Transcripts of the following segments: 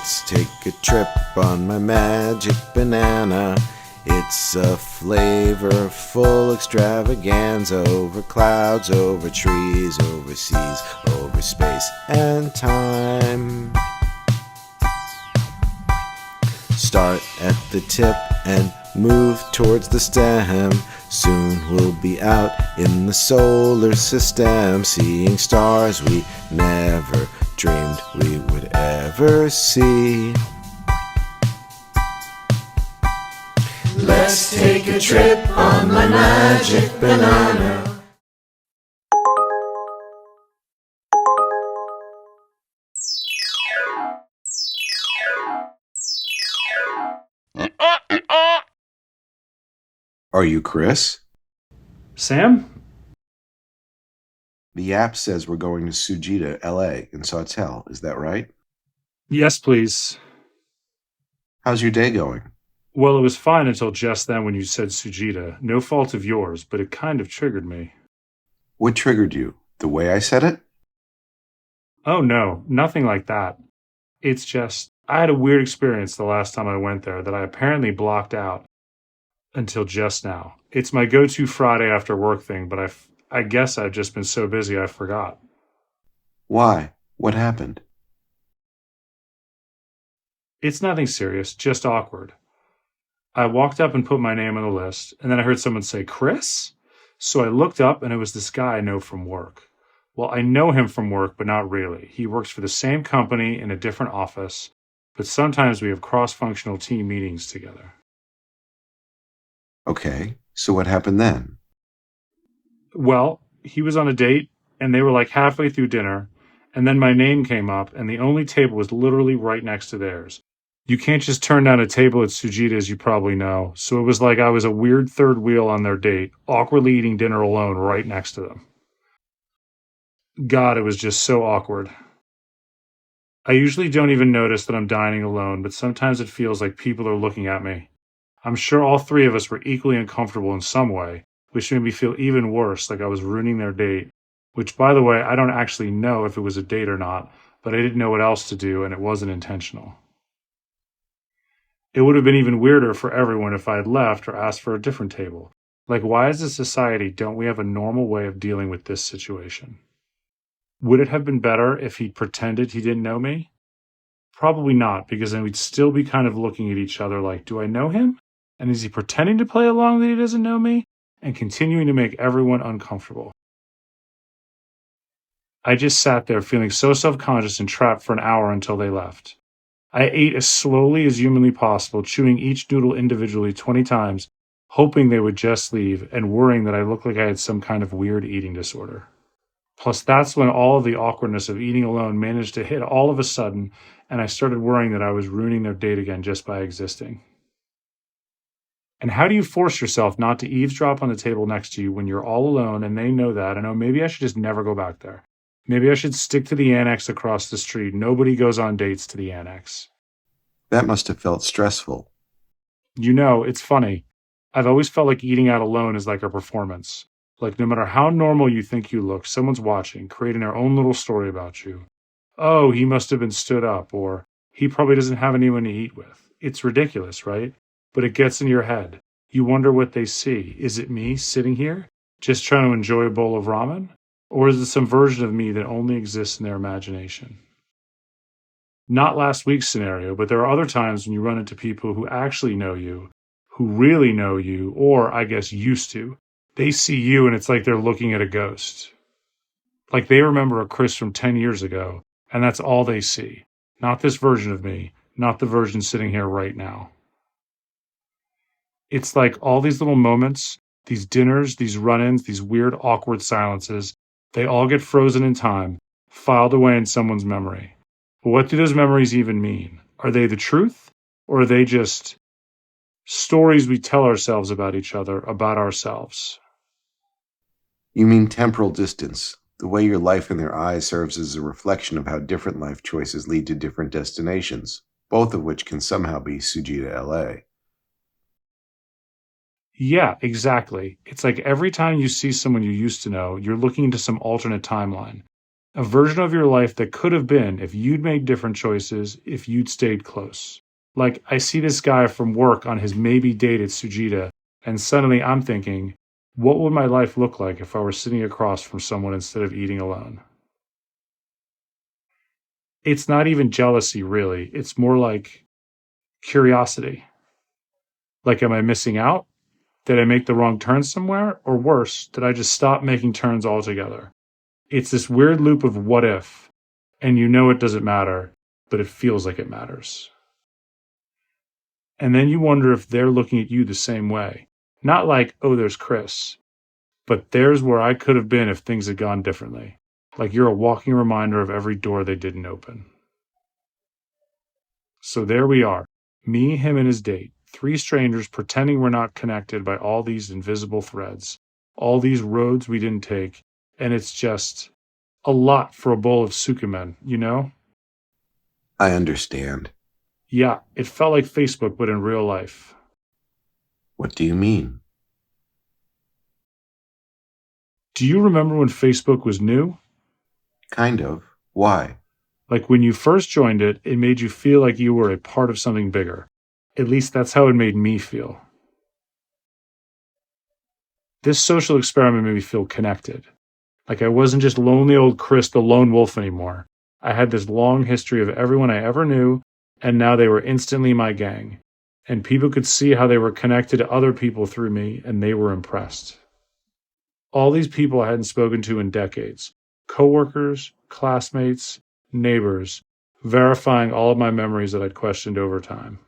Let's take a trip on my magic banana. It's a flavorful extravaganza over clouds, over trees, over seas, over space and time. Start at the tip and move towards the stem. Soon we'll be out in the solar system, seeing stars we never dreamed we would ever see. Let's take a trip on my magic banana. Are you Chris? Sam? The app says we're going to Sujita, LA, in Sawtell. Is that right? Yes, please. How's your day going? Well, it was fine until just then when you said Sujita. No fault of yours, but it kind of triggered me. What triggered you? The way I said it? Oh, no, nothing like that. It's just, I had a weird experience the last time I went there that I apparently blocked out until just now. It's my go-to Friday after work thing, but I guess I've just been so busy I forgot. Why? What happened? It's nothing serious, just awkward. I walked up and put my name on the list, and then I heard someone say, "Chris?" So I looked up, and it was this guy I know from work. Well, I know him from work, but not really. He works for the same company in a different office, but sometimes we have cross-functional team meetings together. Okay, so what happened then? Well, he was on a date, and they were like halfway through dinner, and then my name came up, and the only table was literally right next to theirs. You can't just turn down a table at Sujita, as you probably know, so it was like I was a weird third wheel on their date, awkwardly eating dinner alone right next to them. God, it was just so awkward. I usually don't even notice that I'm dining alone, but sometimes it feels like people are looking at me. I'm sure all three of us were equally uncomfortable in some way, which made me feel even worse, like I was ruining their date. Which, by the way, I don't actually know if it was a date or not, but I didn't know what else to do, and it wasn't intentional. It would have been even weirder for everyone if I had left or asked for a different table. Like, why as a society don't we have a normal way of dealing with this situation? Would it have been better if he'd pretended he didn't know me? Probably not, because then we'd still be kind of looking at each other like, do I know him? And is he pretending to play along that he doesn't know me? And continuing to make everyone uncomfortable. I just sat there feeling so self-conscious and trapped for an hour until they left. I ate as slowly as humanly possible, chewing each noodle individually 20 times, hoping they would just leave and worrying that I looked like I had some kind of weird eating disorder. Plus, that's when all of the awkwardness of eating alone managed to hit all of a sudden, and I started worrying that I was ruining their date again just by existing. And how do you force yourself not to eavesdrop on the table next to you when you're all alone and they know that? I know maybe I should just never go back there. Maybe I should stick to the annex across the street. Nobody goes on dates to the annex. That must have felt stressful. You know, it's funny. I've always felt like eating out alone is like a performance. Like no matter how normal you think you look, someone's watching, creating their own little story about you. Oh, he must have been stood up, or he probably doesn't have anyone to eat with. It's ridiculous, right? But it gets in your head. You wonder what they see. Is it me sitting here, just trying to enjoy a bowl of ramen? Or is it some version of me that only exists in their imagination? Not last week's scenario, but there are other times when you run into people who actually know you, who really know you, or I guess used to. They see you and it's like they're looking at a ghost. Like they remember a Chris from 10 years ago, and that's all they see. Not this version of me, not the version sitting here right now. It's like all these little moments, these dinners, these run-ins, these weird, awkward silences, they all get frozen in time, filed away in someone's memory. But what do those memories even mean? Are they the truth? Or are they just stories we tell ourselves about each other, about ourselves? You mean temporal distance, the way your life in their eyes serves as a reflection of how different life choices lead to different destinations, both of which can somehow be Sujita, LA. Yeah, exactly. It's like every time you see someone you used to know, you're looking into some alternate timeline. A version of your life that could have been if you'd made different choices, if you'd stayed close. Like, I see this guy from work on his maybe date at Sujita, and suddenly I'm thinking, what would my life look like if I were sitting across from someone instead of eating alone? It's not even jealousy, really. It's more like curiosity. Like, am I missing out? Did I make the wrong turn somewhere? Or worse, did I just stop making turns altogether? It's this weird loop of what if, and you know it doesn't matter, but it feels like it matters. And then you wonder if they're looking at you the same way. Not like, oh, there's Chris, but there's where I could have been if things had gone differently. Like you're a walking reminder of every door they didn't open. So there we are, me, him, and his date. 3 strangers pretending we're not connected by all these invisible threads, all these roads we didn't take, and it's just a lot for a bowl of sukumen, you know? I understand. Yeah, it felt like Facebook, but in real life. What do you mean? Do you remember when Facebook was new? Kind of. Why? Like when you first joined it, it made you feel like you were a part of something bigger. At least that's how it made me feel. This social experiment made me feel connected. Like I wasn't just lonely old Chris the lone wolf anymore. I had this long history of everyone I ever knew, and now they were instantly my gang. And people could see how they were connected to other people through me, and they were impressed. All these people I hadn't spoken to in decades. Coworkers, classmates, neighbors, verifying all of my memories that I'd questioned over time.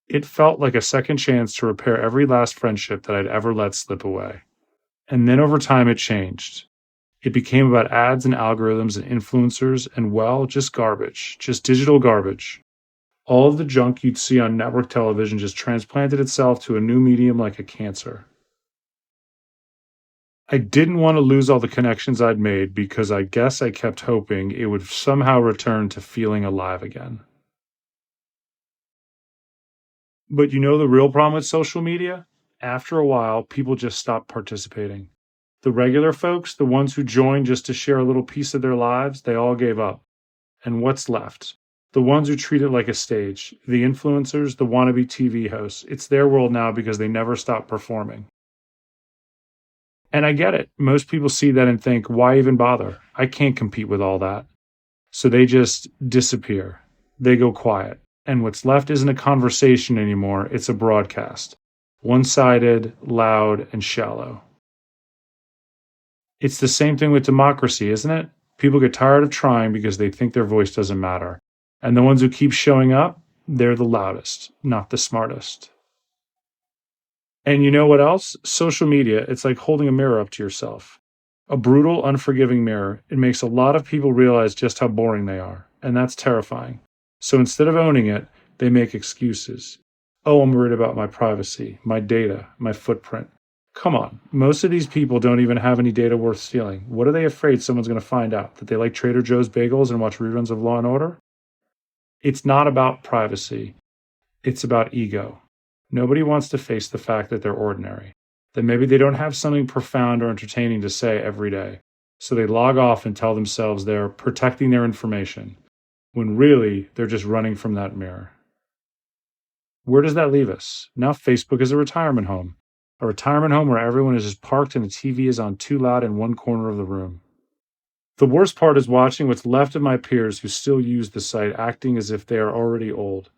It felt like a second chance to repair every last friendship that I'd ever let slip away. And then over time it changed. It became about ads and algorithms and influencers and, well, just garbage, just digital garbage. All of the junk you'd see on network television just transplanted itself to a new medium like a cancer. I didn't want to lose all the connections I'd made because I guess I kept hoping it would somehow return to feeling alive again. But you know the real problem with social media? After a while, people just stop participating. The regular folks, the ones who joined just to share a little piece of their lives, they all gave up. And what's left? The ones who treat it like a stage, the influencers, the wannabe TV hosts. It's their world now because they never stop performing. And I get it. Most people see that and think, why even bother? I can't compete with all that. So they just disappear. They go quiet. And what's left isn't a conversation anymore, it's a broadcast. One-sided, loud, and shallow. It's the same thing with democracy, isn't it? People get tired of trying because they think their voice doesn't matter. And the ones who keep showing up, they're the loudest, not the smartest. And you know what else? Social media, it's like holding a mirror up to yourself. A brutal, unforgiving mirror. It makes a lot of people realize just how boring they are. And that's terrifying. So instead of owning it, they make excuses. Oh, I'm worried about my privacy, my data, my footprint. Come on, most of these people don't even have any data worth stealing. What are they afraid someone's going to find out? That they like Trader Joe's bagels and watch reruns of Law & Order? It's not about privacy. It's about ego. Nobody wants to face the fact that they're ordinary, that maybe they don't have something profound or entertaining to say every day. So they log off and tell themselves they're protecting their information, when really they're just running from that mirror. Where does that leave us? Now Facebook is a retirement home where everyone is just parked and the TV is on too loud in one corner of the room. The worst part is watching what's left of my peers who still use the site acting as if they are already old,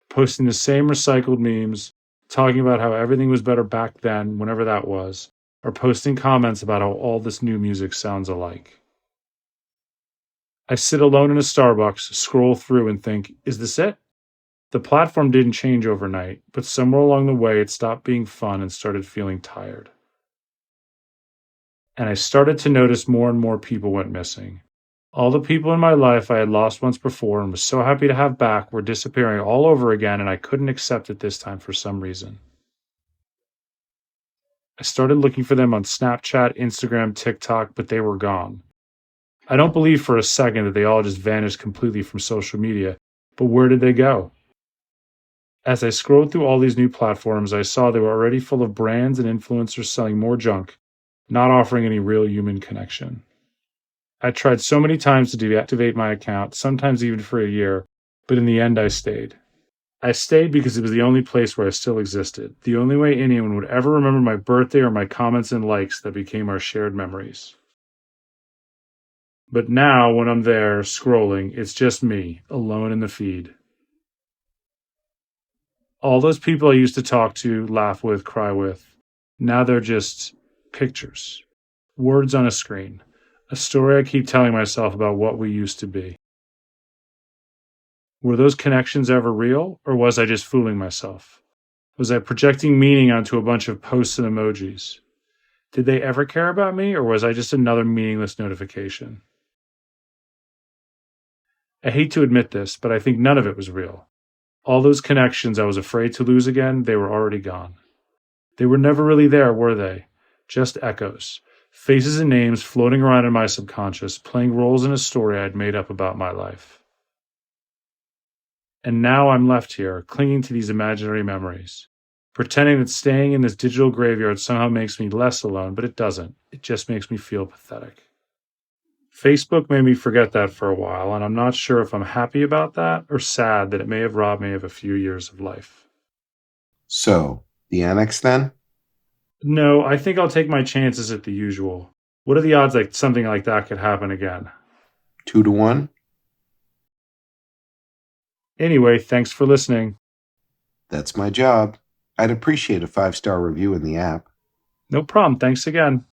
posting the same recycled memes, talking about how everything was better back then, whenever that was, or posting comments about how all this new music sounds alike. I sit alone in a Starbucks, scroll through and think, is this it? The platform didn't change overnight, but somewhere along the way it stopped being fun and started feeling tired. And I started to notice more and more people went missing. All the people in my life I had lost once before and was so happy to have back were disappearing all over again, and I couldn't accept it this time for some reason. I started looking for them on Snapchat, Instagram, TikTok, but they were gone. I don't believe for a second that they all just vanished completely from social media, but where did they go? As I scrolled through all these new platforms, I saw they were already full of brands and influencers selling more junk, not offering any real human connection. I tried so many times to deactivate my account, sometimes even for a year, but in the end I stayed. I stayed because it was the only place where I still existed, the only way anyone would ever remember my birthday or my comments and likes that became our shared memories. But now, when I'm there, scrolling, it's just me, alone in the feed. All those people I used to talk to, laugh with, cry with, now they're just pictures, words on a screen, a story I keep telling myself about what we used to be. Were those connections ever real, or was I just fooling myself? Was I projecting meaning onto a bunch of posts and emojis? Did they ever care about me, or was I just another meaningless notification? I hate to admit this, but I think none of it was real. All those connections I was afraid to lose again, they were already gone. They were never really there, were they? Just echoes. Faces and names floating around in my subconscious, playing roles in a story I'd made up about my life. And now I'm left here, clinging to these imaginary memories, pretending that staying in this digital graveyard somehow makes me less alone, but it doesn't. It just makes me feel pathetic. Facebook made me forget that for a while, and I'm not sure if I'm happy about that or sad that it may have robbed me of a few years of life. So, the annex then? No, I think I'll take my chances at the usual. What are the odds that something like that could happen again? 2 to 1? Anyway, thanks for listening. That's my job. I'd appreciate a 5-star review in the app. No problem. Thanks again.